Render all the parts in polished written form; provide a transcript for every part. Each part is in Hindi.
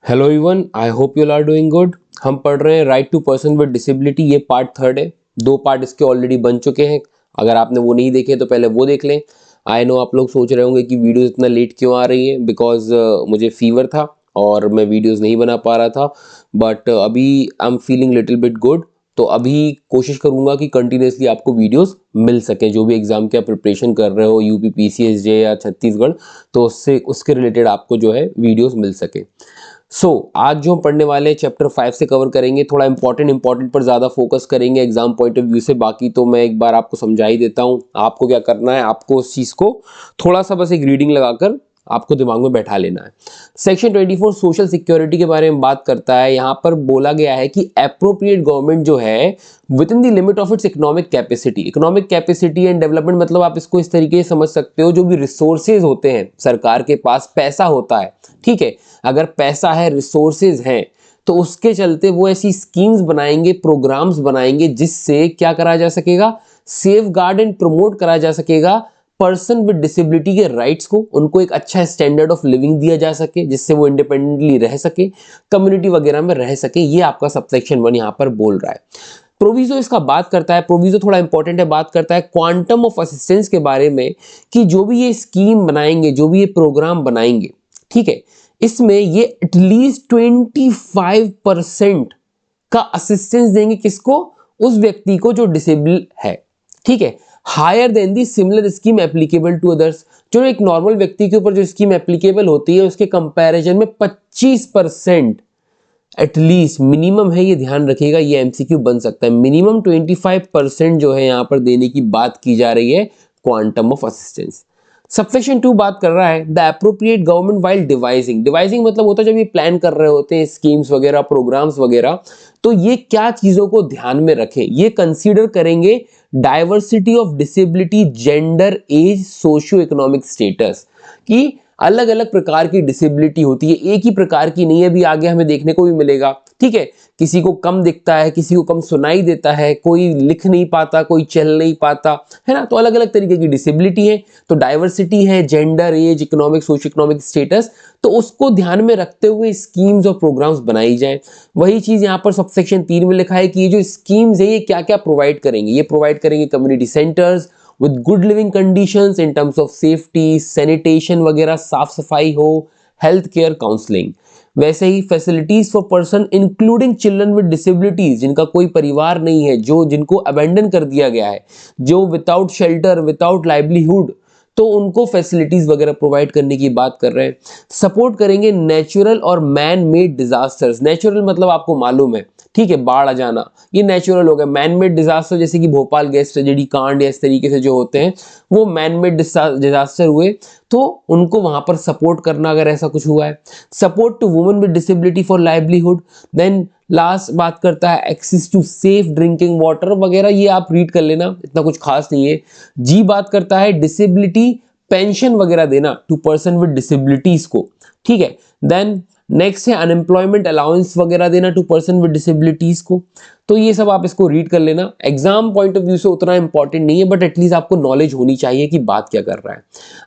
Hello everyone, I hope you are doing good. हम पढ़ रहे हैं right to person with disability. ये पार्ट थर्ड है। 2 पार्ट इसके ऑलरेडी बन चुके हैं। अगर आपने वो नहीं देखे तो पहले वो देख लें। आई नो आप लोग सोच रहे होंगे कि वीडियोस इतना लेट क्यों आ रही है, बिकॉज मुझे फीवर था और मैं वीडियोस नहीं बना पा रहा था। बट अभी I am feeling little bit good, तो अभी कोशिश करूंगा कि कंटिन्यूसली आपको वीडियोस मिल सकें। जो भी एग्जाम की आप प्रिपरेशन कर रहे हो, यूपी पीसीएसजे या छत्तीसगढ़, तो उसके रिलेटेड आपको जो है वीडियोस मिल सके। आज जो हम पढ़ने वाले हैं चैप्टर 5 से कवर करेंगे। थोड़ा इंपॉर्टेंट पर ज़्यादा फोकस करेंगे एग्जाम पॉइंट ऑफ व्यू से। बाकी तो मैं एक बार आपको समझा ही देता हूँ। आपको क्या करना है, आपको उस चीज़ को थोड़ा सा बस एक रीडिंग लगाकर आपको दिमाग में बैठा लेना है। सेक्शन 24 सोशल सिक्योरिटी के बारे में बात करता है। यहाँ पर बोला गया है कि एप्रोप्रिएट गवर्नमेंट जो है with in the limit of its economic capacity and development, मतलब आप इसको इस तरीके से समझ सकते हो, जो भी रिसोर्सेज होते हैं, सरकार के पास पैसा होता है, ठीक है, अगर पैसा है, रिसोर्सेज हैं, तो उसके चलते वो ऐसी स्कीम्स बनाएंगे, प्रोग्राम्स बनाएंगे, जिससे क्या करा जा सकेगा, सेफ गार्ड एंड प्रमोट करा जा सकेगा पर्सन विद डिसेबिलिटी के राइट्स को। उनको एक अच्छा स्टैंडर्ड ऑफ लिविंग दिया जा सके, जिससे वो इंडिपेंडेंटली रह सके, कम्युनिटी वगैरह में रह सके। ये आपका सबसेक्शन 1 यहाँ पर बोल रहा है। प्रोविजो इसका बात करता है, प्रोविजो थोड़ा इंपॉर्टेंट है, बात करता है क्वांटम ऑफ असिस्टेंस के बारे में, कि जो भी ये स्कीम बनाएंगे, जो भी ये प्रोग्राम बनाएंगे, ठीक है, इसमें ये एटलीस्ट 25% का असिस्टेंस देंगे। किसको? उस व्यक्ति को जो डिसेबल है, ठीक है, higher than the similar scheme applicable to others. जो एक नॉर्मल व्यक्ति के ऊपर जो स्कीम एप्लीकेबल होती है, उसके कंपैरिजन में 25% एटलीस्ट मिनिमम है। ये ध्यान रखिएगा, ये एमसीक्यू बन सकता है। मिनिमम 25% जो है यहां पर देने की बात की जा रही है, क्वांटम ऑफ असिस्टेंस। सबसेक्शन 2 बात कर रहा है the appropriate government while devising मतलब होता है जब ये प्लान कर रहे होते हैं स्कीम्स वगैरह, प्रोग्राम्स वगैरह, तो ये क्या चीजों को ध्यान में रखें, ये कंसीडर करेंगे diversity of disability, gender, age, socio economic status, कि अलग अलग प्रकार की डिसेबिलिटी होती है, एक ही प्रकार की नहीं है। अभी आगे हमें देखने को भी मिलेगा, ठीक है, किसी को कम दिखता है, किसी को कम सुनाई देता है, कोई लिख नहीं पाता, कोई चल नहीं पाता, है ना। तो अलग अलग तरीके की डिसेबिलिटी है, तो डाइवर्सिटी है, gender, age, economic, socio economic status, तो उसको ध्यान में रखते हुए स्कीम्स और प्रोग्राम्स बनाई जाए। वही चीज यहाँ पर सबसेक्शन 3 में लिखा है कि ये जो स्कीम्स है ये क्या क्या प्रोवाइड करेंगे। ये प्रोवाइड करेंगे community centres with good living conditions in terms of safety, sanitation वगैरह, साफ सफाई हो, हेल्थ केयर, काउंसलिंग। वैसे ही facilities for person including children with disabilities, जिनका कोई परिवार नहीं है, जो जिनको अबेंडन कर दिया गया है, जो विदाउट शेल्टर, विदाउट लाइवलीहुड, तो उनको फैसिलिटीज वगैरह प्रोवाइड करने की बात कर रहे हैं। सपोर्ट करेंगे नेचुरल और मैन मेड डिजास्टर्स। नेचुरल मतलब आपको मालूम है, ठीक है, बाढ़ आ जाना, ये नेचुरल हो गया। मैन मेड डिजास्टर जैसे कि भोपाल गैस ट्रेजेडी कांड या इस तरीके से जो होते हैं, वो मैन मेड डिजास्टर हुए, तो उनको वहां पर सपोर्ट करना अगर ऐसा कुछ हुआ है। Support to women with disability for livelihood. Then last बात करता है access to safe drinking water वगैरह, ये आप रीड कर लेना, इतना कुछ खास नहीं है। जी बात करता है डिसेबिलिटी पेंशन वगैरह देना टू पर्सन विद डिसेबिलिटीज को, ठीक है। देन नेक्स्ट है अनएम्प्लॉयमेंट अलाउंस वगैरह देना टू पर्सन विद डिसेबिलिटीज को। तो ये सब आप इसको रीड कर लेना। एग्जाम पॉइंट ऑफ व्यू से उतना इंपॉर्टेंट नहीं है, बट एटलीस्ट आपको नॉलेज होनी चाहिए कि बात क्या कर रहा है।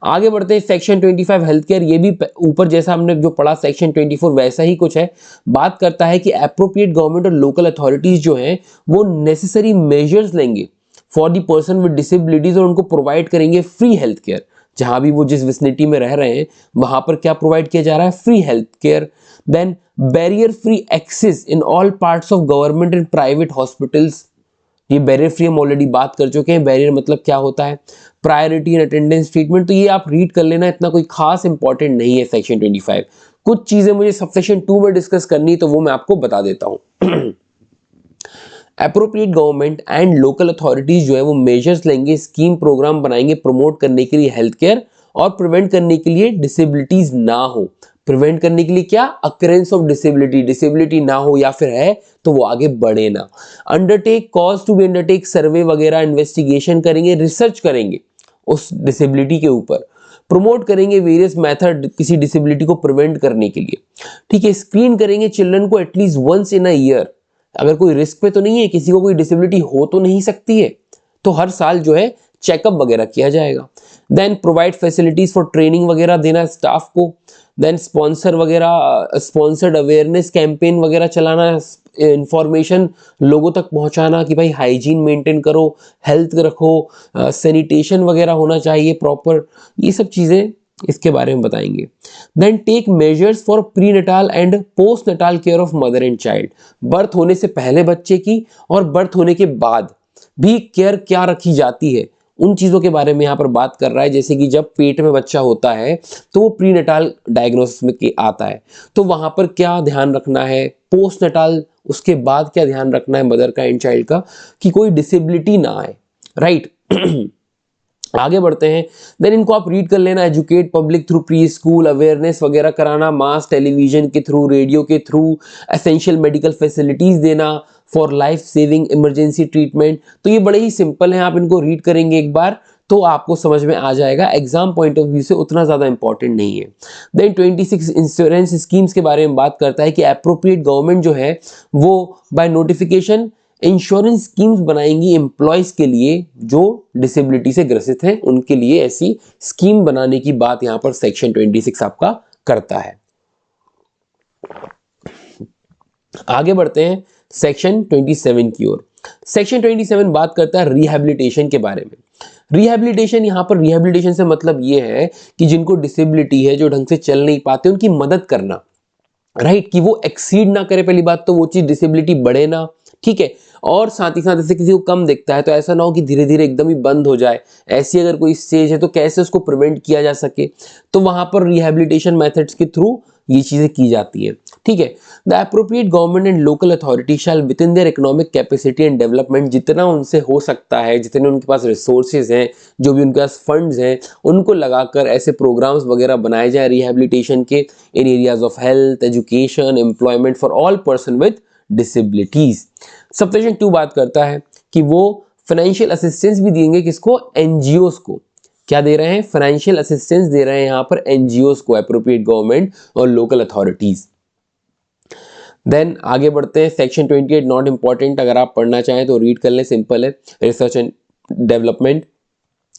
आगे बढ़ते हैं सेक्शन 25 हेल्थ केयर। ये भी ऊपर जैसा हमने जो पढ़ा सेक्शन 24 वैसा ही कुछ है। बात करता है कि एप्रोप्रिएट गवर्नमेंट और लोकल अथॉरिटीज जो है वो नेसेसरी मेजर्स लेंगे for the person with disabilities, और उनको प्रोवाइड करेंगे फ्री हेल्थ केयर। जहां भी वो जिस विसिनिटी में रह रहे हैं वहां पर क्या प्रोवाइड किया जा रहा है, free health care. Then barrier free access in all parts of government and private hospitals. ये बैरियर फ्री हम ऑलरेडी बात कर चुके हैं। बैरियर मतलब क्या होता है, प्रायोरिटी इन अटेंडेंस ट्रीटमेंट, तो ये आप रीड कर लेना, इतना कोई खास इंपॉर्टेंट नहीं है सेक्शन 25। कुछ चीजें मुझे सबसेक्शन 2 में डिस्कस करनी है, तो वो मैं आपको बता देता हूं। Appropriate government and local authorities जो है वो मेजर्स लेंगे, स्कीम प्रोग्राम बनाएंगे प्रमोट करने के लिए हेल्थ केयर, और प्रिवेंट करने के लिए डिसेबिलिटीज ना हो। प्रिवेंट करने के लिए क्या, अकरेंस ऑफ डिसेबिलिटी ना हो, या फिर है तो वो आगे बढ़े ना। Undertake cause to be undertake, survey वगैरह, इन्वेस्टिगेशन करेंगे, रिसर्च करेंगे उस डिसेबिलिटी के ऊपर। प्रमोट करेंगे वेरियस मेथड किसी डिसेबिलिटी को प्रिवेंट करने के लिए, ठीक है। स्क्रीन करेंगे चिल्ड्रन को at least once in a year. अगर कोई रिस्क पे तो नहीं है, किसी को कोई डिसेबिलिटी हो तो नहीं सकती है, तो हर साल जो है चेकअप वगैरह किया जाएगा। Then provide facilities for training वगैरह देना स्टाफ को। देन स्पॉन्सर वगैरह, स्पॉन्सर्ड अवेयरनेस कैंपेन वगैरह चलाना, इंफॉर्मेशन लोगों तक पहुंचाना कि भाई हाइजीन मेंटेन करो, हेल्थ रखो, सैनिटेशन वगैरह होना चाहिए प्रॉपर, ये सब चीज़ें इसके बारे में बताएंगे। Then take measures for pre natal and post natal care of mother and child, birth होने से पहले बच्चे की और बर्थ होने के बाद भी केयर क्या रखी जाती है, उन चीज़ों के बारे में यहाँ पर बात कर रहा है। जैसे कि जब पेट में बच्चा होता है तो वो प्री नटाल डायग्नोसिस में आता है, तो वहाँ पर क्या ध्यान रखना है, पोस्ट नटाल उसके बाद क्या ध्यान रखना है मदर का एंड चाइल्ड का, कि कोई डिसेबिलिटी ना आए, राइट। आगे बढ़ते हैं। देन इनको आप रीड कर लेना, educate public through pre school, awareness वगैरह कराना, मास टेलीविजन के थ्रू, रेडियो के थ्रू, एसेंशियल मेडिकल फैसिलिटीज देना for life saving emergency treatment. तो ये बड़े ही सिंपल हैं, आप इनको रीड करेंगे एक बार तो आपको समझ में आ जाएगा, एग्जाम पॉइंट ऑफ व्यू से उतना ज़्यादा इंपॉर्टेंट नहीं है। देन 26 इंश्योरेंस स्कीम्स के बारे में बात करता है कि अप्रोप्रिएट गवर्नमेंट जो है वो बाय नोटिफिकेशन इंश्योरेंस स्कीम्स बनाएंगी एम्प्लॉयज के लिए जो डिसेबिलिटी से ग्रसित हैं, उनके लिए ऐसी स्कीम बनाने की बात यहां पर सेक्शन 26 आपका करता है। आगे बढ़ते हैं सेक्शन 27 की ओर। सेक्शन 27 बात करता है रिहैबिलिटेशन के बारे में। रिहैबिलिटेशन, यहां पर रिहैबिलिटेशन से मतलब ये है कि जिनको डिसेबिलिटी है, जो ढंग से चल नहीं पाते, उनकी मदद करना, राइट, कि वो एक्सीड ना करे, पहली बात तो वो चीज डिसेबिलिटी बढ़े ना, ठीक है, और साथ ही साथ जैसे किसी को कम दिखता है तो ऐसा ना हो कि धीरे धीरे एकदम ही बंद हो जाए, ऐसी अगर कोई स्टेज है तो कैसे उसको प्रिवेंट किया जा सके, तो वहां पर रिहैबिलिटेशन मेथड्स के थ्रू ये चीजें की जाती है, ठीक है। The appropriate government and local authority shell with in their economic capacity and development, जितना उनसे हो सकता है, जितने उनके पास रिसोर्सेज हैं, जो भी उनके पास फंड्स हैं, उनको लगाकर ऐसे प्रोग्राम्स वगैरह बनाए जाए रिहैबिलिटेशन के in areas of health, education, employment for all person with disabilities. Subsection 2 बात करता है कि वो फाइनेंशियल असिस्टेंस भी देंगे, किसको, एनजीओस को। क्या दे रहे हैं, फाइनेंशियल असिस्टेंस दे रहे हैं यहां पर एनजीओस को, एप्रोप्रिएट गवर्नमेंट और लोकल अथॉरिटीज। देन आगे बढ़ते हैं सेक्शन 28 नॉट इंपॉर्टेंट, अगर आप पढ़ना चाहें तो रीड कर लें, सिंपल है, रिसर्च एंड डेवलपमेंट।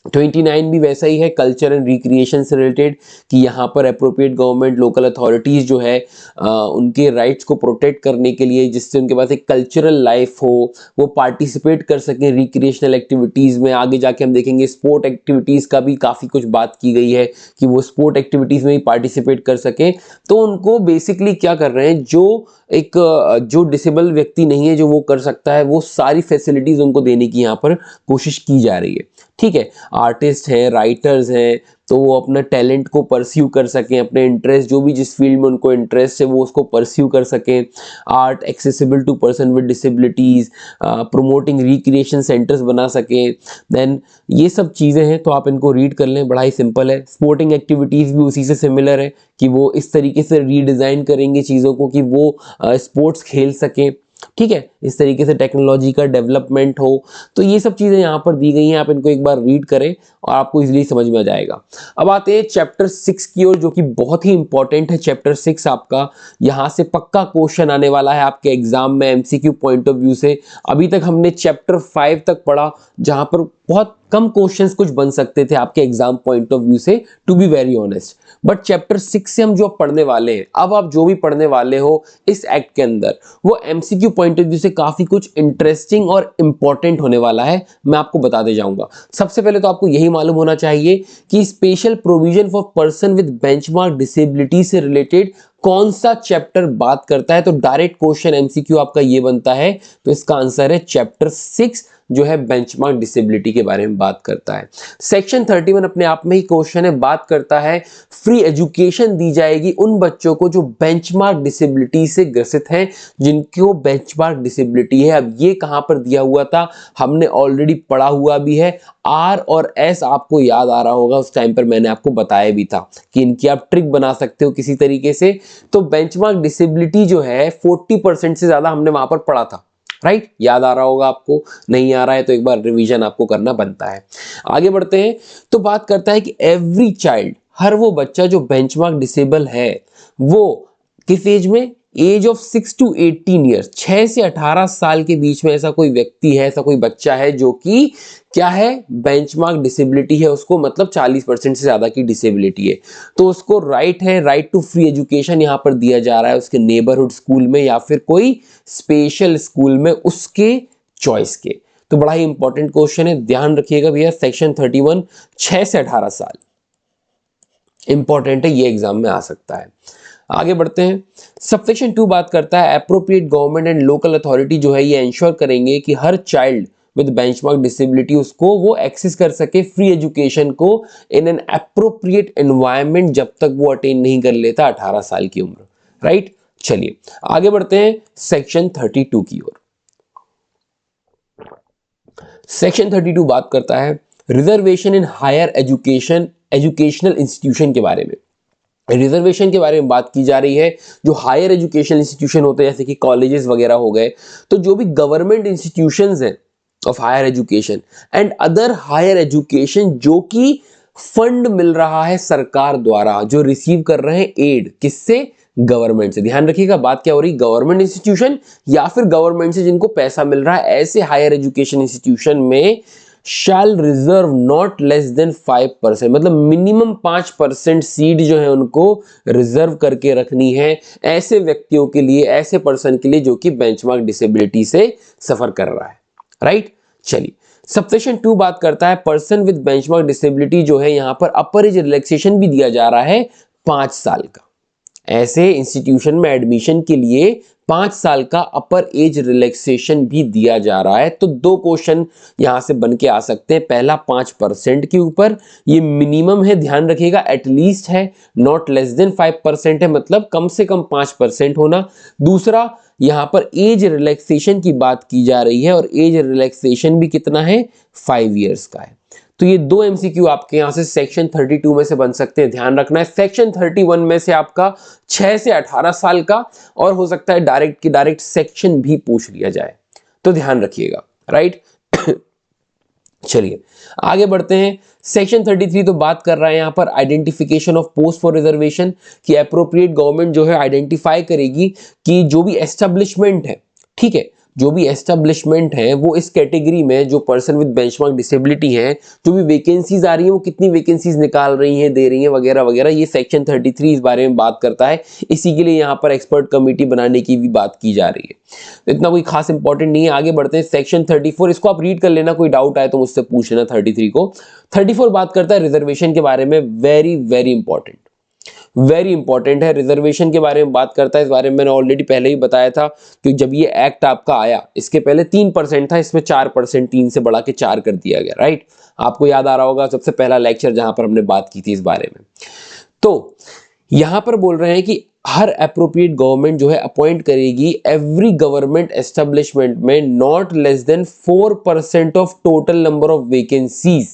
29 भी वैसा ही है, कल्चर एंड रिक्रिएशन से रिलेटेड, कि यहाँ पर अप्रोप्रिएट गवर्नमेंट लोकल अथॉरिटीज़ जो है उनके राइट्स को प्रोटेक्ट करने के लिए, जिससे उनके पास एक कल्चरल लाइफ हो, वो पार्टिसिपेट कर सकें रिक्रिएशनल एक्टिविटीज़ में। आगे जाके हम देखेंगे स्पोर्ट एक्टिविटीज़ का भी काफ़ी कुछ बात की गई है कि वो स्पोर्ट एक्टिविटीज़ में भी पार्टिसिपेट कर सकें। तो उनको बेसिकली क्या कर रहे हैं, जो डिसेबल व्यक्ति नहीं है जो वो कर सकता है, वो सारी फैसिलिटीज़ उनको देने की यहाँ पर कोशिश की जा रही है, ठीक है। आर्टिस्ट हैं, राइटर्स हैं, तो वो अपना टैलेंट को परस्यू कर सकें, अपने इंटरेस्ट, जो भी जिस फील्ड में उनको इंटरेस्ट है वो उसको परस्यू कर सकें। Art accessible to person with disabilities, promoting recreation centres बना सकें। देन ये सब चीज़ें हैं, तो आप इनको रीड कर लें, बड़ा ही सिंपल है। स्पोर्टिंग एक्टिविटीज़ भी उसी से सिमिलर है कि वो इस तरीके से रीडिज़ाइन करेंगे चीज़ों को कि वो स्पोर्ट्स खेल सकें, ठीक है, इस तरीके से टेक्नोलॉजी का डेवलपमेंट हो। तो ये सब चीज़ें यहाँ पर दी गई हैं, आप इनको एक बार रीड करें और आपको इजीली समझ में आ जाएगा। अब आते हैं चैप्टर 6 की ओर, जो कि बहुत ही इंपॉर्टेंट है। चैप्टर 6 आपका यहाँ से पक्का क्वेश्चन आने वाला है आपके एग्जाम में एमसीक्यू पॉइंट ऑफ व्यू से। अभी तक हमने चैप्टर 5 तक पढ़ा, जहाँ पर बहुत कम क्वेश्चंस कुछ बन सकते थे आपके एग्जाम पॉइंट ऑफ व्यू से, to be very honest. But chapter 6 से हम जो पढ़ने वाले हैं, अब आप जो भी पढ़ने वाले हो इस एक्ट के अंदर, वो एमसीक्यू पॉइंट ऑफ व्यू से काफी कुछ इंटरेस्टिंग और इंपॉर्टेंट होने वाला है, मैं आपको बताते जाऊंगा। सबसे पहले तो आपको यही मालूम होना चाहिए कि special provision for person with benchmark disability से रिलेटेड कौन सा चैप्टर बात करता है। तो डायरेक्ट क्वेश्चन एमसीक्यू आपका ये बनता है, तो इसका आंसर है चैप्टर 6, जो है बेंचमार्क डिसेबिलिटी के बारे में बात करता है। सेक्शन 31 अपने आप में ही क्वेश्चन है, बात करता है फ्री एजुकेशन दी जाएगी उन बच्चों को जो बेंचमार्क डिसेबिलिटी से ग्रसित हैं, जिनको बेंचमार्क डिसेबिलिटी है। अब ये कहां पर दिया हुआ था, हमने ऑलरेडी पढ़ा हुआ भी है। आर और एस आपको याद आ रहा होगा, उस टाइम पर मैंने आपको बताया भी था कि इनकी आप ट्रिक बना सकते हो किसी तरीके से। तो बेंचमार्क डिसेबिलिटी जो है 40% से ज्यादा हमने वहां पर पढ़ा था, राइट, याद आ रहा होगा आपको, नहीं आ रहा है तो एक बार रिवीजन आपको करना बनता है। आगे बढ़ते हैं, तो बात करता है कि एवरी चाइल्ड, हर वो बच्चा जो बेंचमार्क डिसेबल है, वो किस एज में, एज ऑफ 6 to 18 ईयर्स, 6 से 18 साल के बीच में ऐसा कोई व्यक्ति है, ऐसा कोई बच्चा है जो कि क्या है, बेंचमार्क डिसेबिलिटी है उसको, मतलब 40% से ज्यादा की डिसेबिलिटी है, तो उसको राइट है, राइट टू फ्री एजुकेशन यहां पर दिया जा रहा है उसके नेबरहुड स्कूल में या फिर कोई स्पेशल स्कूल में उसके चॉइस के। तो बड़ा ही इंपॉर्टेंट क्वेश्चन है, ध्यान रखिएगा भैया। सेक्शन 31 6 से 18 साल इंपॉर्टेंट है, ये एग्जाम में आ सकता है। आगे बढ़ते हैं। सबसेक्शन 2 बात करता है appropriate government and local authority जो है ये इंश्योर करेंगे कि her child with benchmark disability उसको वो एक्सेस कर सके फ्री एजुकेशन को इन एन एप्रोप्रिएट एनवायरनमेंट जब तक वो अटेन नहीं कर लेता 18 साल की उम्र, राइट। चलिए आगे बढ़ते हैं सेक्शन 32 की ओर। सेक्शन 32 बात करता है reservation in higher education, educational institution के बारे में। रिजर्वेशन के बारे में बात की जा रही है। जो हायर एजुकेशन इंस्टीट्यूशन होते हैं जैसे कि कॉलेजेस वगैरह हो गए, तो जो भी गवर्नमेंट इंस्टीट्यूशंस हैं of higher education and other higher education जो कि फंड मिल रहा है सरकार द्वारा, जो रिसीव कर रहे हैं एड, किससे, गवर्नमेंट से। ध्यान रखिएगा बात क्या हो रही, गवर्नमेंट इंस्टीट्यूशन या फिर गवर्नमेंट से जिनको पैसा मिल रहा है, ऐसे हायर एजुकेशन इंस्टीट्यूशन में शैल रिजर्व नॉट लेस देन 5%, मतलब मिनिमम 5% सीट जो है उनको रिजर्व करके रखनी है ऐसे व्यक्तियों के लिए, ऐसे पर्सन के लिए जो कि बेंचमार्क डिसेबिलिटी से सफर कर रहा है, राइट। चलिए सबसेक्शन 2 बात करता है पर्सन विद बेंचमार्क डिसेबिलिटी जो है यहां पर अपर एज रिलैक्सेशन भी दिया जा रहा है 5 साल का। ऐसे इंस्टीट्यूशन में एडमिशन के लिए 5 साल का अपर एज रिलैक्सेशन भी दिया जा रहा है। तो 2 क्वेश्चन यहां से बन के आ सकते हैं। पहला 5% के ऊपर, ये मिनिमम है, ध्यान रखिएगा, एटलीस्ट है, नॉट लेस देन 5% है, मतलब कम से कम 5% होना। दूसरा यहां पर एज रिलैक्सेशन की बात की जा रही है और एज रिलैक्सेशन भी कितना है, 5 इयर्स का है। तो ये 2 एमसीक्यू आपके यहां से सेक्शन 32 में से बन सकते हैं, ध्यान रखना है। सेक्शन 31 में से आपका 6 से 18 साल का, और हो सकता है डायरेक्ट की डायरेक्ट सेक्शन भी पूछ लिया जाए, तो ध्यान रखिएगा, राइट। चलिए आगे बढ़ते हैं। सेक्शन 33 तो बात कर रहा है यहां पर identification of post for reservation, कि एप्रोप्रिएट गवर्नमेंट जो है आइडेंटिफाई करेगी कि जो भी एस्टेब्लिशमेंट है, ठीक है, जो भी एस्टेब्लिशमेंट है वो इस कैटेगरी में जो पर्सन विद बेंचमार्क डिसेबिलिटी है, जो भी वैकेंसीज आ रही है वो कितनी वैकेंसीज निकाल रही हैं, दे रही हैं वगैरह वगैरह, ये सेक्शन 33 इस बारे में बात करता है। इसी के लिए यहाँ पर एक्सपर्ट कमेटी बनाने की भी बात की जा रही है। इतना कोई खास इंपॉर्टेंट नहीं है। आगे बढ़ते हैं सेक्शन 34, इसको आप रीड कर लेना, कोई डाउट आए तो मुझसे पूछ लेना। 33 को 34 बात करता है रिजर्वेशन के बारे में, very very important, very important है। रिजर्वेशन के बारे में बात करता है, इस बारे में मैंने ऑलरेडी पहले ही बताया था कि जब ये एक्ट आपका आया, इसके पहले 3% था, इसमें 4%, 3 से बढ़ा के 4 कर दिया गया, राइट। आपको याद आ रहा होगा सबसे पहला लेक्चर जहां पर हमने बात की थी इस बारे में। तो यहां पर बोल रहे हैं कि हर एप्रोप्रिएट गवर्नमेंट जो है अपॉइंट करेगी एवरी गवर्नमेंट एस्टेब्लिशमेंट में not less than 4% of total number of vacancies.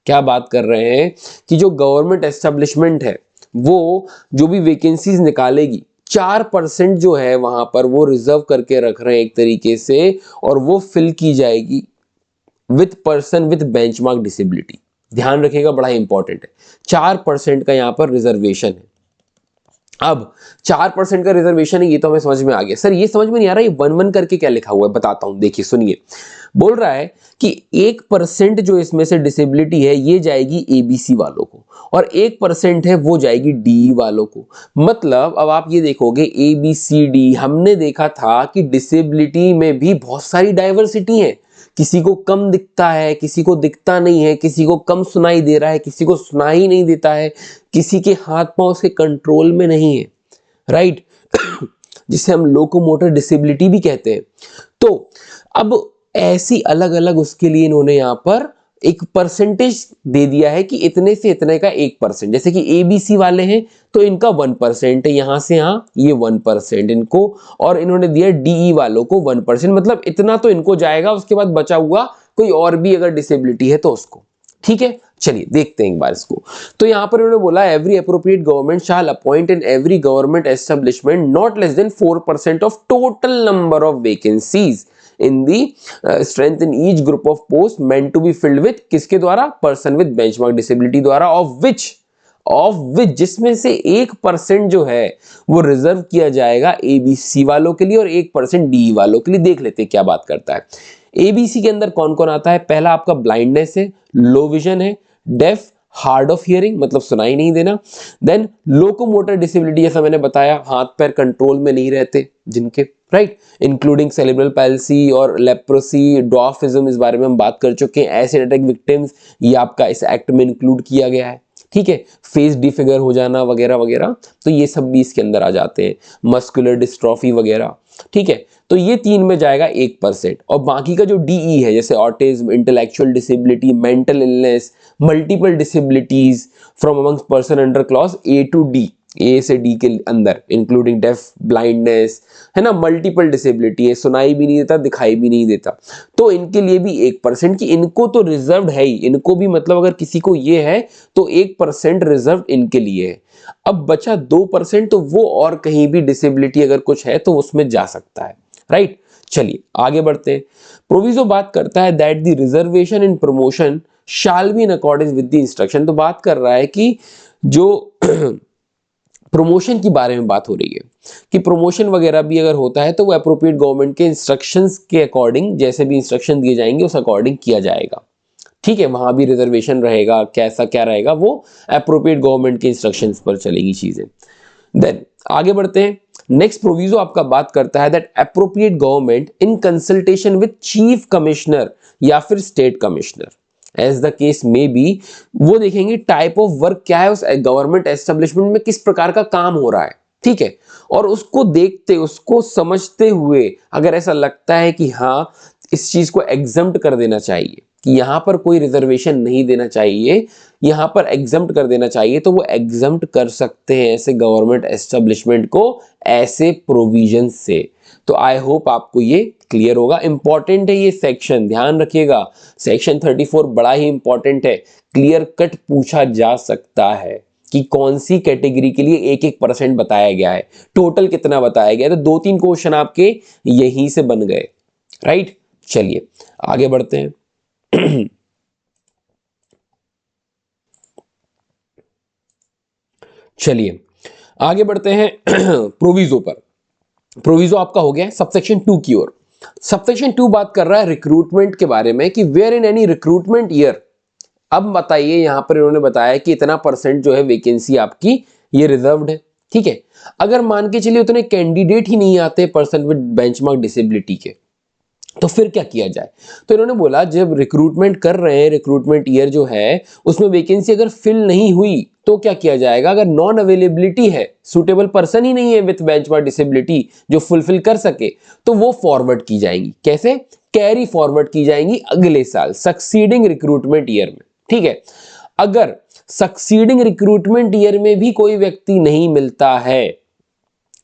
क्या बात कर रहे हैं कि जो गवर्नमेंट एस्टेब्लिशमेंट है वो जो भी वैकेंसीज निकालेगी 4% जो है वहां पर वो रिजर्व करके रख रहे हैं एक तरीके से, और वो फिल की जाएगी with person with benchmark disability. ध्यान रखिएगा बड़ा इंपॉर्टेंट है, 4% का यहां पर रिजर्वेशन है। अब 4% का रिजर्वेशन है, ये तो हमें समझ में आ गया। सर ये समझ में नहीं आ रहा ये 1-1 करके क्या लिखा हुआ है, बताता हूं, देखिए सुनिए। बोल रहा है कि 1% जो इसमें से डिसेबिलिटी है ये जाएगी एबीसी वालों को, और 1% है वो जाएगी डी वालों को। मतलब अब आप ये देखोगे ABCD, हमने देखा था कि डिसेबिलिटी में भी बहुत सारी डाइवर्सिटी है। किसी को कम दिखता है, किसी को दिखता नहीं है, किसी को कम सुनाई दे रहा है, किसी को सुनाई नहीं देता है, किसी के हाथ पांव उसके कंट्रोल में नहीं है, राइट। जिसे हम लोकोमोटर डिसेबिलिटी भी कहते हैं। तो अब ऐसी अलग अलग उसके लिए इन्होंने यहां पर एक परसेंटेज दे दिया है कि इतने से इतने का 1%। जैसे कि ABC वाले हैं तो इनका 1% है, यहां से यहां ये 1% इनको, और इन्होंने दिया DE वालों को 1%, मतलब इतना तो इनको जाएगा, उसके बाद बचा हुआ कोई और भी अगर डिसेबिलिटी है तो उसको, ठीक है। चलिए देखते हैं एक बार इसको। तो यहां पर इन्होंने बोला every appropriate government shall appoint in every government establishment not less than 4% of total number of vacancies in the strength in each group of posts meant to be filled with, किसके द्वारा, person with benchmark disability द्वारा, of which ऑफ विच, जिसमें से 1% जो है वो रिजर्व किया जाएगा एबीसी वालों के लिए और 1% डी वालों के लिए। देख लेते हैं क्या बात करता है। एबीसी के अंदर कौन कौन आता है? पहला आपका ब्लाइंडनेस है, लो विजन है, डेफ, हार्ड ऑफ हियरिंग मतलब सुनाई नहीं देना, देन लोकोमोटर डिसेबिलिटी, जैसा मैंने बताया हाथ पैर कंट्रोल में नहीं रहते जिनके, राइट, इंक्लूडिंग सेरेब्रल पैल्सी और लेप्रोसी, डॉर्फिज्म, इस बारे में हम बात कर चुके हैं। एसिड अटैक विक्टिम्स, ये आपका इस एक्ट में इंक्लूड किया गया है, ठीक है। फेस डिफिगर हो जाना वगैरह वगैरह, तो ये सब भी इसके अंदर आ जाते हैं। मस्कुलर डिस्ट्रॉफी वगैरह, ठीक है। तो ये 3 में जाएगा 1%। और बाकी का जो डीई है, जैसे autism, intellectual disability, mental illness, multiple disabilities from amongst person under clause A to D, A से डी के अंदर, इंक्लूडिंग डेफ, ब्लाइंडनेस, है ना, मल्टीपल डिसेबिलिटी है, सुनाई भी नहीं देता, दिखाई भी नहीं देता, तो इनके लिए भी 1% की, इनको तो रिजर्व है ही, इनको भी मतलब अगर किसी को ये है तो 1% रिजर्व इनके लिए है। अब बचा 2%, तो वो और कहीं भी डिसेबिलिटी अगर कुछ है तो उसमें जा सकता है, राइट। चलिए आगे बढ़ते हैं। प्रोविजो बात करता है that the reservation in promotion shall be in accordance with the instruction. तो बात कर रहा है कि जो प्रमोशन की बारे में बात हो रही है कि प्रमोशन वगैरह भी अगर होता है तो वो एप्रोप्रिएट गवर्नमेंट के इंस्ट्रक्शंस के अकॉर्डिंग, जैसे भी इंस्ट्रक्शन दिए जाएंगे उस अकॉर्डिंग किया जाएगा, ठीक है। वहां भी रिजर्वेशन रहेगा, कैसा क्या रहेगा वो एप्रोप्रिएट गवर्नमेंट के इंस्ट्रक्शंस पर चलेगी चीजें। देन आगे बढ़ते हैं। नेक्स्ट प्रोविजो आपका बात करता है that appropriate government in consultation with chief commissioner या फिर state commissioner as the case में बी, वो देखेंगे टाइप ऑफ वर्क क्या है उस गवर्नमेंट एस्टेब्लिशमेंट में, किस प्रकार का काम हो रहा है, ठीक है। और उसको देखते, उसको समझते हुए अगर ऐसा लगता है कि हाँ इस चीज को एग्जम्प्ट कर देना चाहिए, कि यहां पर कोई रिजर्वेशन नहीं देना चाहिए, यहां पर एग्जम्प्ट कर देना चाहिए, तो वो एग्जम्प्ट कर सकते हैं ऐसे गवर्नमेंट एस्टेब्लिशमेंट को ऐसे प्रोविजन से। तो आई होप आपको ये क्लियर होगा। इंपॉर्टेंट है ये सेक्शन, ध्यान रखिएगा। सेक्शन 34 बड़ा ही इंपॉर्टेंट है, क्लियर कट पूछा जा सकता है कि कौन सी कैटेगरी के लिए 1-1% बताया गया है, टोटल कितना बताया गया है। तो 2-3 क्वेश्चन आपके यहीं से बन गए, राइट। चलिए आगे बढ़ते हैं। चलिए आगे बढ़ते हैं प्रोविजो पर। प्रोविजो आपका हो गया सबसेक्शन 2 की ओर। सबसेक्शन 2 बात कर रहा है रिक्रूटमेंट के बारे में कि where in any recruitment year, अब बताइए यहां पर इन्होंने बताया कि इतना % जो है वैकेंसी आपकी ये रिजर्व्ड है, ठीक है। अगर मान के चलिए उतने कैंडिडेट ही नहीं आते पर्सन विद बेंचमार्क डिसेबिलिटी के, तो फिर क्या किया जाए। तो इन्होंने बोला जब रिक्रूटमेंट कर रहे हैं, रिक्रूटमेंट ईयर जो है उसमें वैकेंसी अगर फिल नहीं हुई तो क्या किया जाएगा। अगर नॉन अवेलेबिलिटी है, सुटेबल पर्सन ही नहीं है विथ बेंचमार्क डिसेबिलिटी जो फुलफिल कर सके, तो वो फॉरवर्ड की जाएंगी। कैसे? कैरी फॉरवर्ड की जाएंगी अगले साल सक्सीडिंग रिक्रूटमेंट ईयर में, ठीक है। अगर सक्सीडिंग रिक्रूटमेंट ईयर में भी कोई व्यक्ति नहीं मिलता है,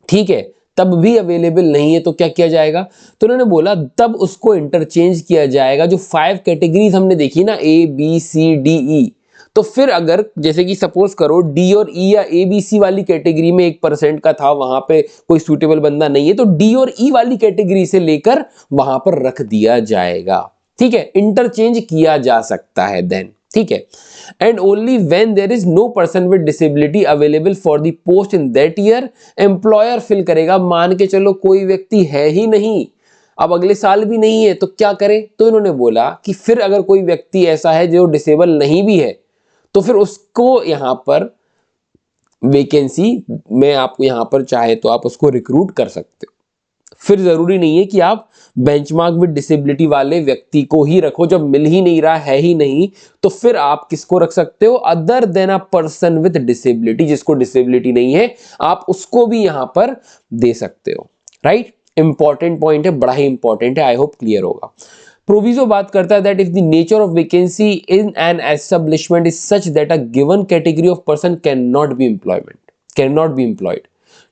ठीक है, तब भी अवेलेबल नहीं है, तो क्या किया जाएगा। तो उन्होंने बोला तब उसको इंटरचेंज किया जाएगा। जो 5 कैटेगरीज हमने देखी ना, A B C D E, तो फिर अगर जैसे कि सपोज करो डी और ई या ए बी सी वाली कैटेगरी में 1% का था, वहां पे कोई सूटेबल बंदा नहीं है, तो डी और ई वाली कैटेगरी से लेकर वहां पर रख दिया जाएगा, ठीक है। इंटरचेंज किया जा सकता है देन, ठीक है। And only when there is no person with disability available for the post in that year, employer fill करेगा। मान के चलो कोई व्यक्ति है ही नहीं, अब अगले साल भी नहीं है, तो क्या करे। तो इन्होंने बोला कि फिर अगर कोई व्यक्ति ऐसा है जो डिसेबल नहीं भी है, तो फिर उसको यहां पर वैकेंसी में आपको यहां पर चाहे तो आप उसको रिक्रूट कर सकते हो। फिर जरूरी नहीं है कि आप बेंचमार्क विद डिसेबिलिटी वाले व्यक्ति को ही रखो, जब मिल ही नहीं रहा है ही नहीं, तो फिर आप किसको रख सकते हो, other than a person with disability, जिसको डिसेबिलिटी नहीं है आप उसको भी यहां पर दे सकते हो, राइट। इंपॉर्टेंट पॉइंट है, बड़ा ही इंपॉर्टेंट है, आई होप क्लियर होगा। प्रोविजो बात करता है that if the nature of vacancy in an establishment is such that a given category of person can not be employed,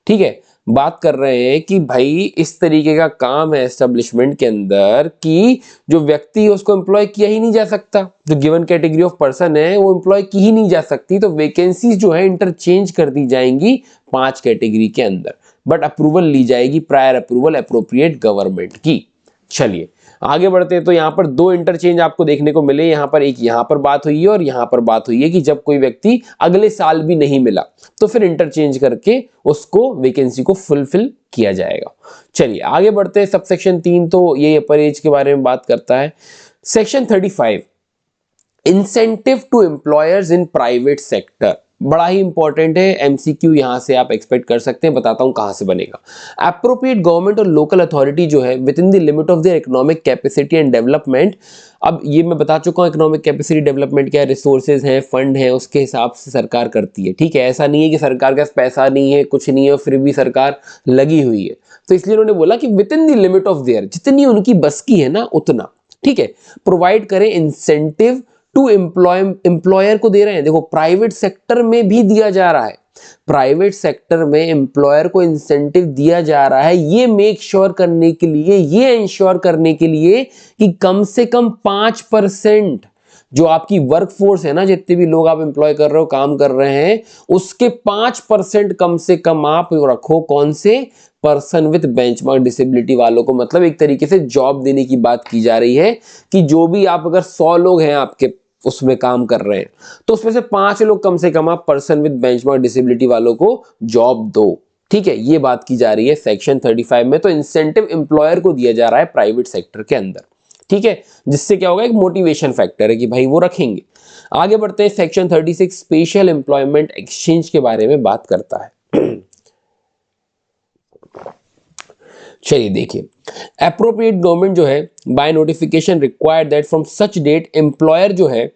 ठीक है। बात कर रहे हैं कि भाई इस तरीके का काम है एस्टेब्लिशमेंट के अंदर कि जो व्यक्ति है उसको एम्प्लॉय किया ही नहीं जा सकता, जो गिवन कैटेगरी ऑफ पर्सन है वो एम्प्लॉय की ही नहीं जा सकती, तो वैकेंसीज जो है इंटरचेंज कर दी जाएंगी 5 कैटेगरी के अंदर, बट अप्रूवल ली जाएगी, प्रायर अप्रूवल एप्रोप्रिएट गवर्नमेंट की। चलिए आगे बढ़ते हैं। तो यहाँ पर दो इंटरचेंज आपको देखने को मिले, यहाँ पर एक यहाँ पर बात हुई है और यहाँ पर बात हुई है कि जब कोई व्यक्ति अगले साल भी नहीं मिला तो फिर इंटरचेंज करके उसको वैकेंसी को फुलफिल किया जाएगा। चलिए आगे बढ़ते हैं। सबसेक्शन 3 तो ये अपर एज के बारे में बात करता है। Section 35 incentive to employers in private sector, बड़ा ही इंपॉर्टेंट है, एमसीक्यू यहां से आप एक्सपेक्ट कर सकते हैं। बताता हूं कहां से बनेगा। एप्रोप्रिएट गवर्नमेंट और लोकल अथॉरिटी जो है with in the limit of their economic capacity and development, अब ये मैं बता चुका हूं इकोनॉमिक कैपेसिटी डेवलपमेंट क्या है, रिसोर्सेज हैं, फंड है, उसके हिसाब से सरकार करती है। ठीक है, ऐसा नहीं है कि सरकार के पास पैसा नहीं है, कुछ नहीं है, फिर भी सरकार लगी हुई है। तो इसलिए उन्होंने बोला कि with in the limit of their, जितनी उनकी बस की है ना उतना, ठीक है, प्रोवाइड करें इंसेंटिव टू एम्प्लॉयर को दे रहे हैं। देखो प्राइवेट सेक्टर में भी दिया जा रहा है, प्राइवेट सेक्टर में एम्प्लॉयर को इंसेंटिव दिया जा रहा है, ये मेक श्योर करने के लिए, ये इंश्योर करने के लिए कि कम से कम 5% जो आपकी वर्कफोर्स है ना, जितने भी लोग आप एम्प्लॉय कर रहे हो, काम कर रहे हैं, उसके 5% कम से कम आप रखो। कौन से? पर्सन विद बेंचमार्क डिसेबिलिटी वालों को, मतलब एक तरीके से जॉब देने की बात की जा रही है कि जो भी आप अगर 100 लोग हैं आपके उसमें काम कर रहे हैं तो उसमें से 5 लोग कम से कम आप पर्सन विद बेंचमार्क डिसेबिलिटी वालों को जॉब दो। ठीक है, ये बात की जा रही है सेक्शन 35 में। तो इंसेंटिव एम्प्लॉयर को दिया जा रहा है प्राइवेट सेक्टर के अंदर, ठीक है, जिससे क्या होगा, एक मोटिवेशन फैक्टर है कि भाई वो रखेंगे। आगे बढ़ते हैं। सेक्शन 36 स्पेशल एम्प्लॉयमेंट एक्सचेंज के बारे में बात करता है। चलिए देखिए, एप्रोप्रिएट गवर्नमेंट जो है by notification require that from such date employer जो है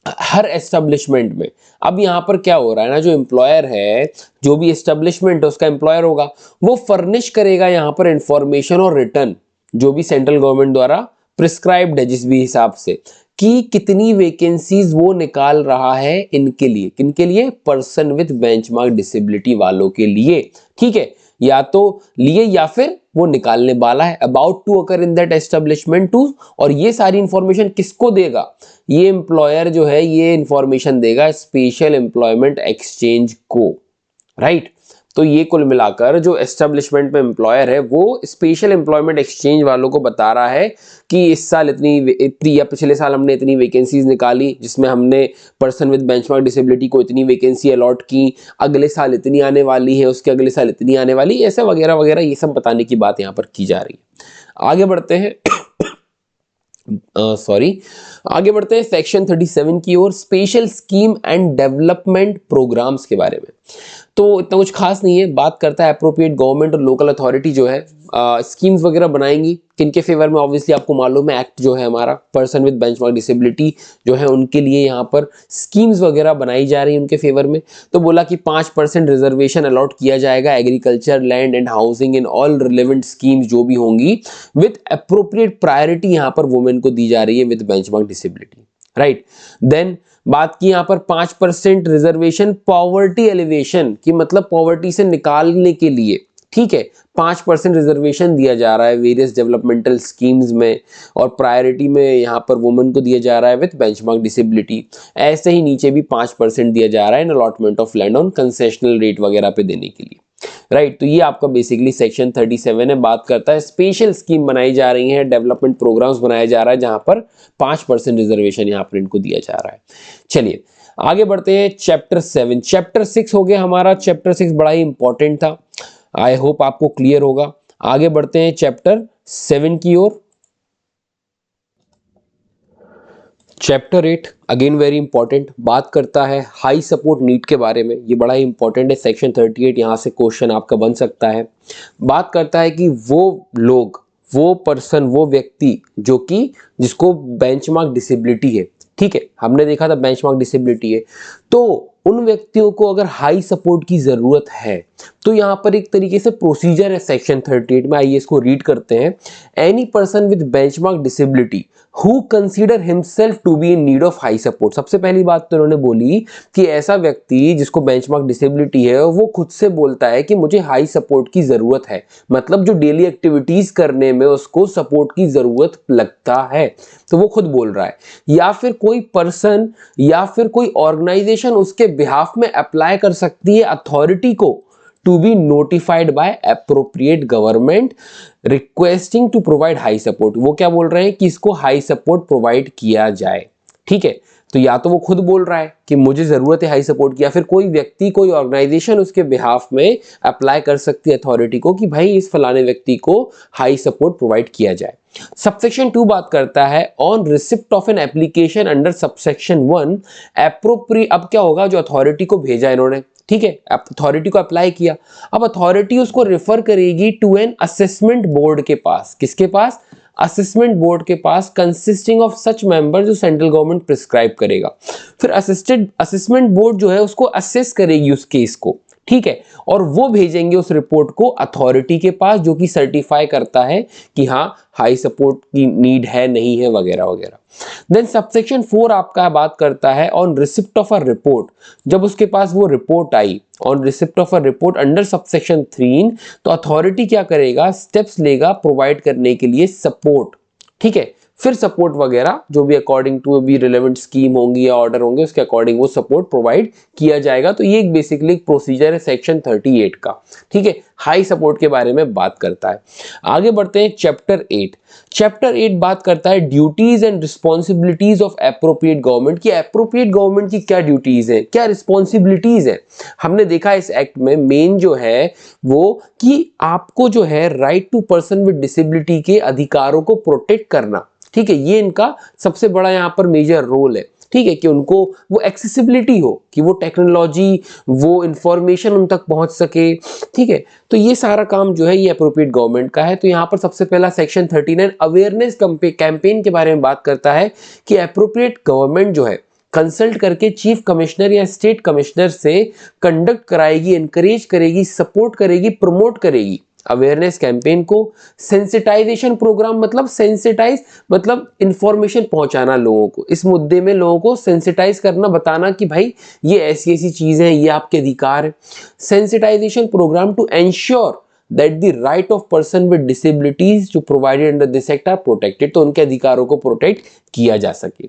हर एस्टेब्लिशमेंट में, अब यहां पर क्या हो रहा है ना, जो एम्प्लॉयर है, जो भी एस्टेब्लिशमेंट है उसका एम्प्लॉयर होगा, वो फर्निश करेगा यहां पर इंफॉर्मेशन और रिटर्न जो भी सेंट्रल गवर्नमेंट द्वारा प्रिस्क्राइब्ड है, जिस भी हिसाब से, कि कितनी वैकेंसीज वो निकाल रहा है इनके लिए, किनके लिए? पर्सन विद बेंचमार्क डिसेबिलिटी वालों के लिए। ठीक है, या तो लिए या फिर वो निकालने वाला है, about to occur in that establishment to. और ये सारी इंफॉर्मेशन किसको देगा? ये एम्प्लॉयर जो है ये इंफॉर्मेशन देगा स्पेशल एम्प्लॉयमेंट एक्सचेंज को, राइट। तो ये कुल मिलाकर जो एस्टेब्लिशमेंट में एम्प्लॉयर है वो स्पेशल एम्प्लॉयमेंट एक्सचेंज वालों को बता रहा है कि इस साल इतनी या पिछले साल हमने इतनी वैकेंसीज निकाली, जिसमें हमने पर्सन विद बेंचमार्क डिसेबिलिटी को इतनी वैकेंसी अलॉट की, अगले साल इतनी आने वाली है, उसके अगले साल इतनी आने वाली, ऐसा वगैरह वगैरह, ये सब बताने की बात यहाँ पर की जा रही है। आगे बढ़ते हैं आगे बढ़ते हैं सेक्शन 37 की ओर, special scheme and development programmes के बारे में। तो इतना कुछ खास नहीं है, बात करता है एप्रोप्रिएट गवर्नमेंट और लोकल अथॉरिटी जो है स्कीम्स वगैरह बनाएंगी किनके फेवर में। ऑब्वियसली आपको मालूम है एक्ट जो है हमारा, पर्सन विद बेंचमार्क डिसेबिलिटी जो है उनके लिए यहाँ पर स्कीम्स वगैरह बनाई जा रही है उनके फेवर में। तो बोला कि 5% रिजर्वेशन अलॉट किया जाएगा agriculture, land and housing in all relevant schemes जो भी होंगी, विद एप्रोप्रिएट प्रायोरिटी यहाँ पर वुमेन को दी जा रही है with benchmark disability, right. Then बात की यहाँ पर 5% रिजर्वेशन पॉवर्टी एलिवेशन की, मतलब पॉवर्टी से निकालने के लिए, ठीक है, 5% रिजर्वेशन दिया जा रहा है वेरियस डेवलपमेंटल स्कीम्स में, और प्रायोरिटी में यहाँ पर वुमेन को दिया जा रहा है विद बेंचमार्क डिसेबिलिटी। ऐसे ही नीचे भी 5% दिया जा रहा है in allotment of land on concessional rate वगैरह पे देने के लिए, राइट। तो ये आपका बेसिकली सेक्शन 37 है, बात करता है स्पेशल स्कीम बनाई जा रही है, डेवलपमेंट प्रोग्राम्स बनाया जा रहा है जहां पर 5% रिजर्वेशन यहाँ पर इनको दिया जा रहा है। चलिए आगे बढ़ते हैं चैप्टर 7। चैप्टर 6 हो गया हमारा। चैप्टर 6 बड़ा ही इंपॉर्टेंट था, आई होप आपको क्लियर होगा। आगे बढ़ते हैं चैप्टर 7 की ओर। चैप्टर 8 अगेन वेरी इंपॉर्टेंट, बात करता है हाई सपोर्ट नीड के बारे में। ये बड़ा ही इंपॉर्टेंट है, सेक्शन 38 यहाँ से क्वेश्चन आपका बन सकता है। बात करता है कि वो लोग, वो पर्सन, वो व्यक्ति जो कि जिसको बेंचमार्क डिसेबिलिटी है, ठीक है, हमने देखा था बेंचमार्क डिसेबिलिटी है, तो उन व्यक्तियों को अगर हाई सपोर्ट की जरूरत है तो यहाँ पर एक तरीके से प्रोसीजर है सेक्शन 38 में, आइए इसको रीड करते हैं। Any person with benchmark disability who consider himself to be in need of high support. सबसे पहली बात तो उन्होंने बोली कि ऐसा व्यक्ति जिसको बेंचमार्क डिसेबिलिटी है वो खुद से बोलता है कि मुझे हाई सपोर्ट की जरूरत है, मतलब जो डेली एक्टिविटीज करने में उसको सपोर्ट की जरूरत लगता है, तो वो खुद बोल रहा है। या फिर कोई पर्सन या फिर कोई ऑर्गेनाइजेशन उसके बिहाफ में अप्लाई कर सकती है अथॉरिटी को to be notified by appropriate government requesting to provide high support. वो क्या बोल रहे हैं कि इसको हाई सपोर्ट प्रोवाइड किया जाए, ठीक है। तो या तो वो खुद बोल रहा है कि मुझे जरूरत है हाई सपोर्ट की, या फिर कोई व्यक्ति कोई ऑर्गेनाइजेशन उसके बिहाफ में अप्लाई कर सकती है अथॉरिटी को कि भाई इस फलाने व्यक्ति को हाई सपोर्ट प्रोवाइड किया जाए। सबसेक्शन 2 बात करता है on receipt of an application under subsection 1 appropriate. अब क्या होगा, जो अथॉरिटी को भेजा इन्होंने, ठीक है, अथॉरिटी को अप्लाई किया, अब अथॉरिटी उसको रेफर करेगी टू एन असेसमेंट बोर्ड के पास। किसके पास? असेसमेंट बोर्ड के पास, कंसिस्टिंग ऑफ सच मेंबर जो सेंट्रल गवर्नमेंट प्रिस्क्राइब करेगा। फिर असेसमेंट बोर्ड जो है उसको असेस करेगी उस केस को, ठीक है, और वो भेजेंगे उस रिपोर्ट को अथॉरिटी के पास जो कि सर्टिफाई करता है कि हाँ हाई सपोर्ट की नीड है नहीं है वगैरह वगैरह। देन सबसेक्शन 4 आपका बात करता है on receipt of a report. जब उसके पास वो report I on receipt of a report under subsection 3, तो अथॉरिटी क्या करेगा, स्टेप्स लेगा प्रोवाइड करने के लिए सपोर्ट, ठीक है। फिर सपोर्ट वगैरह जो भी अकॉर्डिंग टू भी रिलेवेंट स्कीम होंगी या ऑर्डर होंगे उसके अकॉर्डिंग वो सपोर्ट प्रोवाइड किया जाएगा। तो ये एक बेसिकली एक प्रोसीजर है सेक्शन 38 का, ठीक है, हाई सपोर्ट के बारे में बात करता है। आगे बढ़ते हैं चैप्टर 8। चैप्टर 8 बात करता है duties and responsibilities of appropriate government की एप्रोप्रिएट गवर्नमेंट की क्या ड्यूटीज है, क्या रिस्पॉन्सिबिलिटीज है। हमने देखा इस एक्ट में मेन जो है वो कि आपको जो है right to person with disability के अधिकारों को प्रोटेक्ट करना, ठीक है, ये इनका सबसे बड़ा यहाँ पर मेजर रोल है, ठीक है, कि उनको वो एक्सेसिबिलिटी हो, कि वो टेक्नोलॉजी वो इंफॉर्मेशन उन तक पहुंच सके, ठीक है। तो ये सारा काम जो है ये एप्रोप्रिएट गवर्नमेंट का है। तो यहाँ पर सबसे पहला सेक्शन 39 अवेयरनेस कैंपेन के बारे में बात करता है कि एप्रोप्रिएट गवर्नमेंट जो है कंसल्ट करके चीफ कमिश्नर या स्टेट कमिश्नर से कंडक्ट कराएगी, एनकरेज करेगी, सपोर्ट करेगी, प्रमोट करेगी अवेयरनेस कैंपेन को। सेंसिटाइजेशन प्रोग्राम मतलब सेंसिटाइज मतलब इंफॉर्मेशन पहुंचाना लोगों को, इस मुद्दे में लोगों को सेंसिटाइज करना, बताना कि भाई ये ऐसी ऐसी चीजें हैं, ये आपके अधिकार है। Sensitisation programme to ensure that the right of person with disabilities जो provided under this act are protected, तो उनके अधिकारों को प्रोटेक्ट किया जा सके।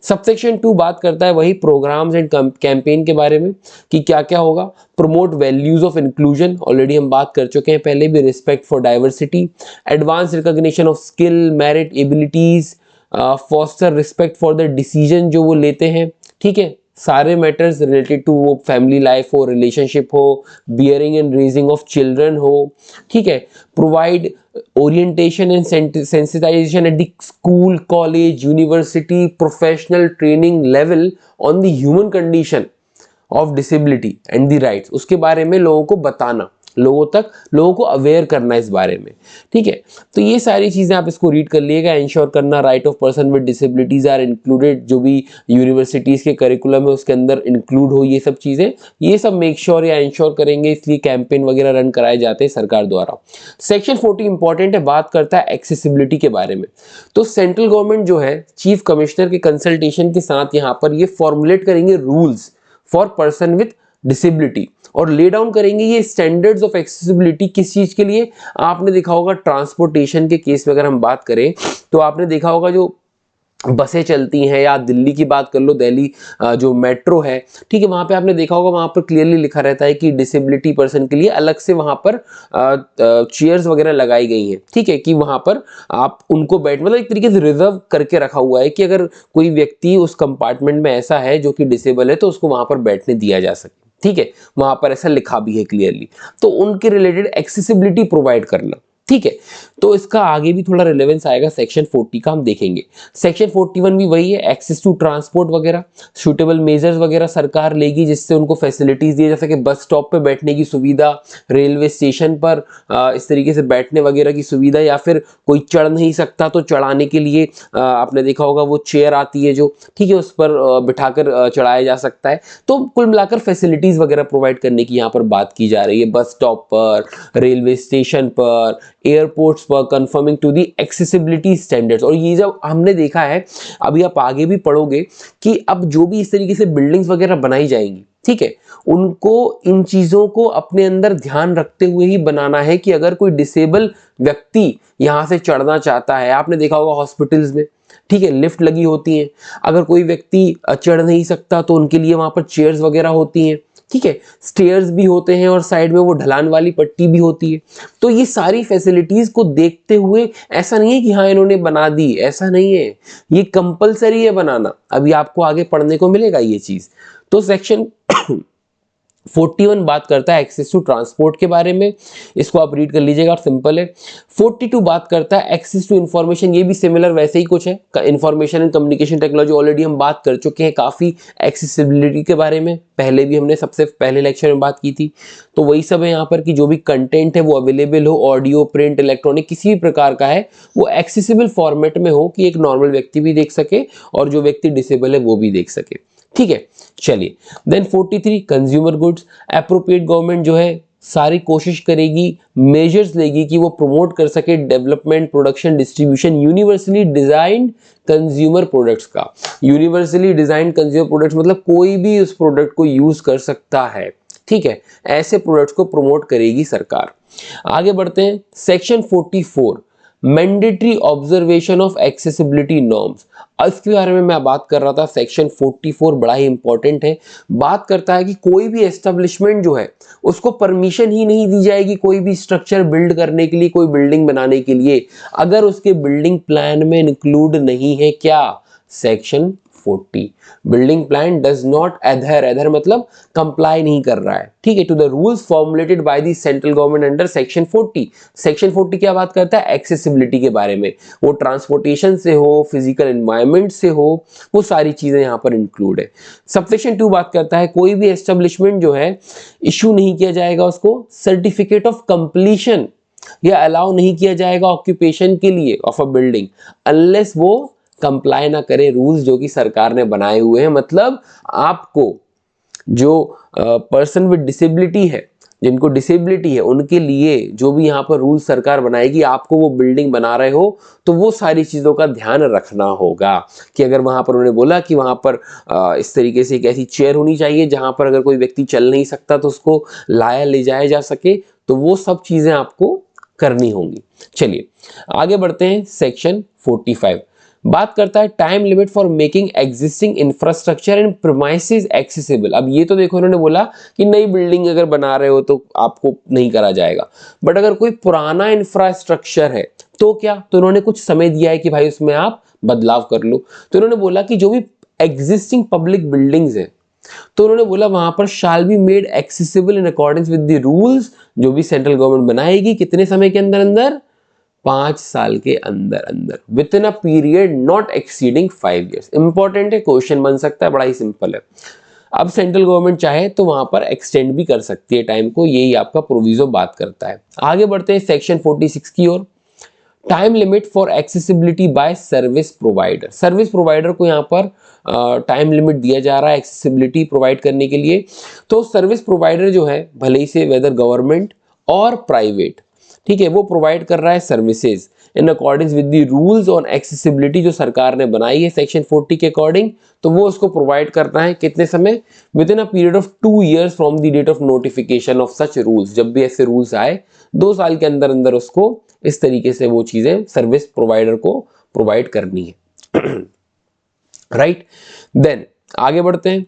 सबसेक्शन 2 बात करता है वही प्रोग्राम्स एंड कैंपेन के बारे में कि क्या क्या होगा। Promote values of inclusion, already हम बात कर चुके हैं पहले भी, respect for diversity, advance recognition of skill merit abilities, foster respect for the decision जो वो लेते हैं, ठीक है, सारे मैटर्स रिलेटेड टू वो फैमिली लाइफ हो, रिलेशनशिप हो, bearing and raising of children हो, ठीक है। Provide orientation and sensitisation at the school, college, university, professional training level on the human condition of disability and the rights, उसके बारे में लोगों को बताना, लोगों को अवेयर करना इस बारे में, ठीक है। तो ये सारी चीजें आप इसको रीड कर लिएगा। इंश्योर करना right of person with disabilities are included, जो भी यूनिवर्सिटीज के करिकुलम है उसके अंदर इंक्लूड हो ये सब चीजें, ये सब मेक श्योर या इंश्योर करेंगे, इसलिए कैंपेन वगैरह रन कराए जाते हैं सरकार द्वारा। सेक्शन 40 इंपॉर्टेंट है, बात करता है एक्सेसिबिलिटी के बारे में। तो सेंट्रल गवर्नमेंट जो है चीफ कमिश्नर के कंसल्टेशन के साथ यहाँ पर ये फॉर्मुलेट करेंगे rules for person with disability और ले डाउन करेंगे ये स्टैंडर्ड्स ऑफ एक्सेसिबिलिटी। किस चीज के लिए? आपने देखा होगा ट्रांसपोर्टेशन के केस में अगर हम बात करें तो आपने देखा होगा जो बसें चलती हैं, या दिल्ली की बात कर लो, दिल्ली जो मेट्रो है, ठीक है, वहां पे आपने देखा होगा वहां पर क्लियरली लिखा रहता है कि डिसेबिलिटी पर्सन के लिए अलग से वहां पर चेयर्स वगैरह लगाई गई हैं, ठीक है, कि वहां पर आप उनको बैठ मतलब एक तरीके से रिजर्व करके रखा हुआ है कि अगर कोई व्यक्ति उस कंपार्टमेंट में ऐसा है जो कि डिसेबल है तो उसको वहां पर बैठने दिया जा सके, ठीक है, वहां पर ऐसा लिखा भी है क्लियरली। तो उनके रिलेटेड एक्सेसिबिलिटी प्रोवाइड करना, ठीक है। तो इसका आगे भी थोड़ा रिलेवेंस आएगा सेक्शन 40 का, हम देखेंगे। सेक्शन 41 भी वही है, एक्सेस टू ट्रांसपोर्ट वगैरह, सूटेबल मेजर्स वगैरह सरकार लेगी जिससे उनको फैसिलिटीज दी, जैसे कि बस स्टॉप पे बैठने की सुविधा, रेलवे स्टेशन पर इस तरीके से बैठने वगैरह की सुविधा, या फिर कोई चढ़ नहीं सकता तो चढ़ाने के लिए आपने देखा होगा वो चेयर आती है जो, ठीक है, उस पर बिठाकर चढ़ाया जा सकता है। तो कुल मिलाकर फैसिलिटीज वगैरह प्रोवाइड करने की यहाँ पर बात की जा रही है, बस स्टॉप पर, रेलवे स्टेशन पर, एयरपोर्ट्स पर, conforming to the accessibility standards. और ये जब हमने देखा है, अभी आप आगे भी पढ़ोगे कि अब जो भी इस तरीके से बिल्डिंग्स वगैरह बनाई जाएंगी, ठीक है, उनको इन चीजों को अपने अंदर ध्यान रखते हुए ही बनाना है कि अगर कोई डिसेबल व्यक्ति यहां से चढ़ना चाहता है, आपने देखा होगा हॉस्पिटल्स में, ठीक है, लिफ्ट लगी होती है, अगर कोई व्यक्ति चढ़ नहीं सकता तो उनके लिए वहां पर चेयर्स वगैरह होती हैं, ठीक है, स्टेयर्स भी होते हैं और साइड में वो ढलान वाली पट्टी भी होती है। तो ये सारी फैसिलिटीज को देखते हुए ऐसा नहीं है कि हाँ इन्होंने बना दी, ऐसा नहीं है, ये कंपलसरी है बनाना, अभी आपको आगे पढ़ने को मिलेगा ये चीज। तो सेक्शन 41 बात करता है एक्सेस टू ट्रांसपोर्ट के बारे में, इसको आप रीड कर लीजिएगा, सिंपल है। 42 बात करता है एक्सेस टू इंफॉर्मेशन, ये भी सिमिलर वैसे ही कुछ है, information and communication technology, already हम बात कर चुके हैं काफी एक्सेसिबिलिटी के बारे में, पहले भी हमने सबसे पहले लेक्चर में बात की थी। तो वही सब है यहाँ पर कि जो भी कंटेंट है वो अवेलेबल हो, ऑडियो, प्रिंट, इलेक्ट्रॉनिक, किसी भी प्रकार का है, वो एक्सेसिबल फॉर्मेट में हो कि एक नॉर्मल व्यक्ति भी देख सके और जो व्यक्ति डिसेबल है वो भी देख सके, ठीक है। चलिए, then 43 consumer goods, appropriate government जो है सारी कोशिश करेगी, मेजर्स लेगी कि वो प्रमोट कर सके development, production, distribution universally designed consumer products का। यूनिवर्सली डिजाइंड कंज्यूमर प्रोडक्ट्स मतलब कोई भी उस प्रोडक्ट को यूज कर सकता है, ठीक है, ऐसे प्रोडक्ट्स को प्रमोट करेगी सरकार। आगे बढ़ते हैं, section 44 mandatory observation of accessibility norms, इसके बारे में मैं बात कर रहा था। सेक्शन 44 बड़ा ही इंपॉर्टेंट है, बात करता है कि कोई भी एस्टेब्लिशमेंट जो है उसको परमिशन ही नहीं दी जाएगी कोई भी स्ट्रक्चर बिल्ड करने के लिए, कोई बिल्डिंग बनाने के लिए, अगर उसके बिल्डिंग प्लान में इंक्लूड नहीं है क्या, section 40, building plan does not adhere मतलब कंप्लाई नहीं कर रहा है, ठीक है, to the rules formulated by the central government under section 40। Section 40 क्या बात करता है, एक्सेसिबिलिटी के बारे में, वो ट्रांसपोर्टेशन से हो, फिजिकल एनवायरनमेंट से हो, वो सारी चीजें यहाँ पर इंक्लूड है। सबसेक्शन 2 बात करता है कोई भी एस्टेब्लिशमेंट जो है इशू नहीं किया जाएगा उसको सर्टिफिकेट ऑफ कंप्लीशन, या अलाउ नहीं किया जाएगा ऑक्यूपेशन के लिए ऑफ अ बिल्डिंग अनलेस वो कंप्लाई ना करे रूल्स जो कि सरकार ने बनाए हुए हैं। मतलब आपको जो पर्सन विद डिसेबिलिटी है, जिनको डिसेबिलिटी है, उनके लिए जो भी यहाँ पर रूल सरकार बनाएगी, आपको वो बिल्डिंग बना रहे हो तो वो सारी चीज़ों का ध्यान रखना होगा कि अगर वहाँ पर उन्होंने बोला कि वहाँ पर इस तरीके से एक ऐसी चेयर होनी चाहिए जहाँ पर अगर कोई व्यक्ति चल नहीं सकता तो उसको लाया ले जाया जा सके, तो वो सब चीज़ें आपको करनी होंगी। चलिए आगे बढ़ते हैं, सेक्शन 45 बात करता है time limit for making existing infrastructure and premises accessible. अब ये तो देखो उन्होंने बोला कि नई बिल्डिंग अगर बना रहे हो तो आपको नहीं करा जाएगा, बट अगर कोई पुराना इंफ्रास्ट्रक्चर है तो क्या, तो उन्होंने कुछ समय दिया है कि भाई उसमें आप बदलाव कर लो। तो उन्होंने बोला कि जो भी एग्जिस्टिंग पब्लिक बिल्डिंग्स है, तो उन्होंने बोला वहां पर shall be made accessible in accordance with the rules जो भी सेंट्रल गवर्नमेंट बनाएगी, कितने समय के अंदर अंदर, 5 साल के अंदर अंदर, with in a period not exceeding 5 years। Important है, क्वेश्चन बन सकता है, बड़ा ही सिंपल है। अब सेंट्रल गवर्नमेंट चाहे तो वहां पर एक्सटेंड भी कर सकती है टाइम को, यही आपका प्रोविजो बात करता है। आगे बढ़ते हैं सेक्शन 46 की ओर, time limit for accessibility by service provider. Service provider को यहाँ पर टाइम लिमिट दिया जा रहा है एक्सेसिबिलिटी प्रोवाइड करने के लिए। तो सर्विस प्रोवाइडर जो है, भले ही से वेदर गवर्नमेंट और प्राइवेट, ठीक है, वो प्रोवाइड कर रहा है services in according with the rules on accessibility जो सरकार ने बनाई है सेक्शन 40 के अकॉर्डिंग, तो वो उसको प्रोवाइड करना है कितने समय, within a period of 2 years from the date of notification of such rules. जब भी ऐसे रूल्स आए 2 साल के अंदर अंदर उसको इस तरीके से वो चीजें सर्विस प्रोवाइडर को प्रोवाइड करनी है। राइट, देन आगे बढ़ते हैं,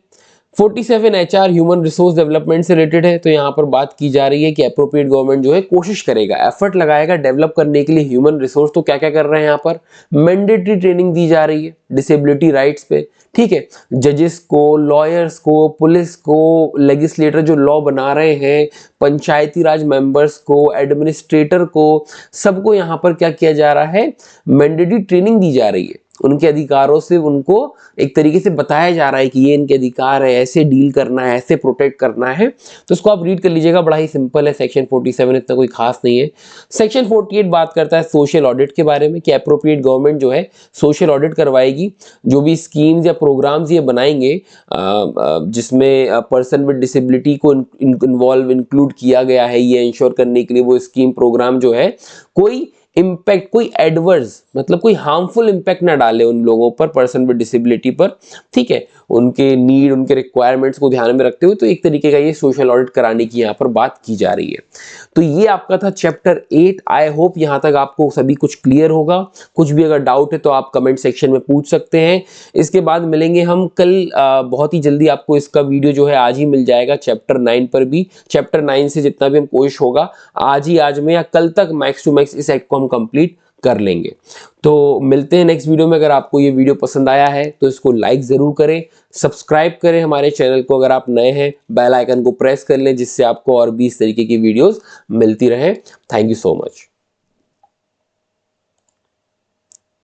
47 HR ह्यूमन रिसोर्स डेवलपमेंट से रिलेटेड है। तो यहाँ पर बात की जा रही है कि अप्रोप्रिएट गवर्नमेंट जो है कोशिश करेगा, एफर्ट लगाएगा डेवलप करने के लिए ह्यूमन रिसोर्स। तो क्या क्या कर रहे हैं यहाँ पर, मैंडेटरी ट्रेनिंग दी जा रही है डिसेबिलिटी राइट्स पे, ठीक है, जजेस को, लॉयर्स को, पुलिस को, लेजिस्लेटर जो लॉ बना रहे हैं, पंचायती राज मेंबर्स को, एडमिनिस्ट्रेटर को, सबको यहाँ पर क्या किया जा रहा है, मैंडेटरी ट्रेनिंग दी जा रही है। उनके अधिकारों से उनको एक तरीके से बताया जा रहा है कि ये इनके अधिकार है, ऐसे डील करना है, ऐसे प्रोटेक्ट करना है। तो इसको आप रीड कर लीजिएगा, बड़ा ही सिंपल है। सेक्शन 47 इतना कोई खास नहीं है। सेक्शन 48 बात करता है सोशल ऑडिट के बारे में कि अप्रोप्रिएट गवर्नमेंट जो है सोशल ऑडिट करवाएगी, जो भी स्कीम्स या प्रोग्राम्स ये बनाएंगे जिसमें पर्सन विद डिसेबिलिटी को इंक्लूड किया गया है, ये इंश्योर करने के लिए वो स्कीम प्रोग्राम जो है कोई इम्पैक्ट, कोई एडवर्स मतलब कोई हार्मफुल इम्पैक्ट ना डाले उन लोगों पर, पर्सन विद डिसेबिलिटी पर, ठीक है, उनके नीड, उनके रिक्वायरमेंट्स को ध्यान में रखते हुए। तो एक तरीके का ये सोशल ऑडिट कराने की यहाँ पर बात की जा रही है। तो ये आपका था चैप्टर 8। आई होप यहाँ तक आपको सभी कुछ क्लियर होगा। कुछ भी अगर डाउट है तो आप कमेंट सेक्शन में पूछ सकते हैं। इसके बाद मिलेंगे हम कल, बहुत ही जल्दी आपको इसका वीडियो जो है आज ही मिल जाएगा चैप्टर 9 पर भी। चैप्टर 9 से जितना भी हम कोशिश होगा आज में या कल तक मैक्स टू मैक्स इस एक्ट को हम कंप्लीट कर लेंगे। तो मिलते हैं नेक्स्ट वीडियो में। अगर आपको ये वीडियो पसंद आया है तो इसको लाइक जरूर करें, सब्सक्राइब करें हमारे चैनल को अगर आप नए हैं, बेल आइकन को प्रेस कर लें जिससे आपको और भी इस तरीके की वीडियोस मिलती रहे। Thank you so much.